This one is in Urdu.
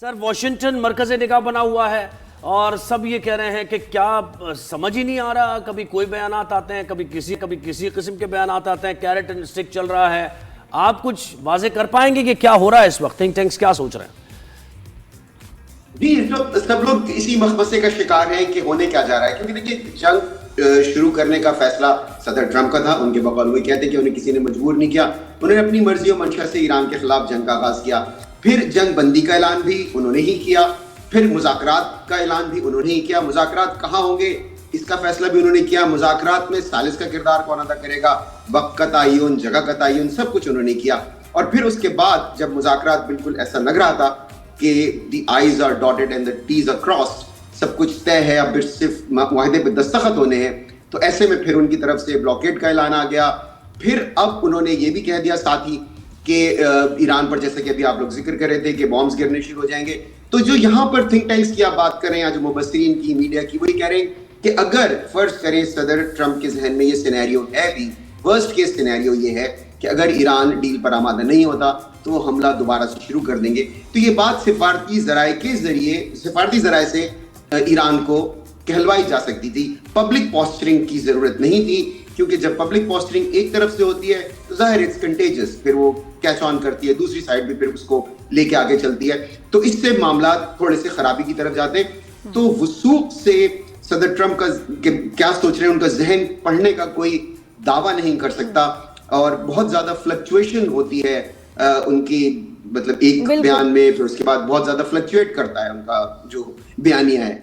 سر واشنگٹن مرکز نگاہ بنا ہوا ہے اور سب یہ کہہ رہے ہیں کہ کیا سمجھ ہی نہیں آ رہا، کبھی کوئی بیانات آتے ہیں، کبھی کسی قسم کے بیانات آتے ہیں، کیرٹ اینڈ اسٹک چل رہا ہے. آپ کچھ واضح کر پائیں گے کہ کیا ہو رہا ہے اس وقت؟ تھنک ٹینکس کیا سوچ رہے ہیں؟ جی اس وقت سب لوگ اسی مخمصے کا شکار ہیں کہ ہونے کیا جا رہا ہے، کیونکہ دیکھیے جنگ شروع کرنے کا فیصلہ صدر ٹرمپ کا تھا. ان کے بقول وہ کہتے ہیں کہ انہیں کسی نے مجبور نہیں کیا، انہوں نے اپنی مرضی و منشا سے ایران کے خلاف جنگ کا آغاز کیا. پھر جنگ بندی کا اعلان بھی انہوں نے ہی کیا، پھر مذاکرات کا اعلان بھی انہوں نے ہی کیا. مذاکرات کہاں ہوں گے اس کا فیصلہ بھی انہوں نے کیا. مذاکرات میں ثالث کا کردار کون ادا کرے گا، وقت کا تعین، جگہ کا تعین، سب کچھ انہوں نے کیا. اور پھر اس کے بعد جب مذاکرات بالکل ایسا لگ رہا تھا کہ the i's are dotted and the t's are crossed, سب کچھ طے ہے، اب صرف معاہدے پہ دستخط ہونے ہیں، تو ایسے میں پھر ان کی طرف سے بلاکیڈ کا اعلان آ گیا. پھر اب انہوں نے یہ بھی کہہ دیا ساتھ ہی کہ ایران پر، جیسا کہ ابھی آپ لوگ ذکر کر رہے تھے کہ بامز گرنے شروع ہو جائیں گے. تو جو یہاں پر تھنک ٹینکس کی آپ بات کریں یا جو مبصرین کی، میڈیا کی، وہی کہہ رہے ہیں کہ اگر فرض کریں صدر ٹرمپ کے ذہن میں یہ سینیریو ہے بھی، ورسٹ کیس سینیریو یہ ہے کہ اگر ایران ڈیل پر آمادہ نہیں ہوتا تو وہ حملہ دوبارہ سے شروع کر دیں گے. تو یہ بات سفارتی ذرائع سے ایران کو کہلوائی جا سکتی تھی. پبلک پوسچرنگ کی ضرورت نہیں تھی، کیونکہ جب پبلک پوسچرنگ ایک طرف سے ہوتی ہے تو ظاہر اٹس کنٹیجس، پھر وہ کیچ آن کرتی ہے، دوسری سائڈ بھی پھر اس کو لے کے آگے چلتی ہے. تو اس سے معاملات تھوڑے سے خرابی کی طرف جاتے ہیں. تو وثوق سے صدر ٹرمپ کا کیا سوچ رہے ہیں، ان کا ذہن پڑھنے کا کوئی دعویٰ نہیں کر سکتا، اور بہت زیادہ فلکچویشن ہوتی ہے ان کی، مطلب ایک بیان میں، پھر اس کے بعد بہت زیادہ فلکچویٹ کرتا ہے ان کا جو بیانیہ ہے.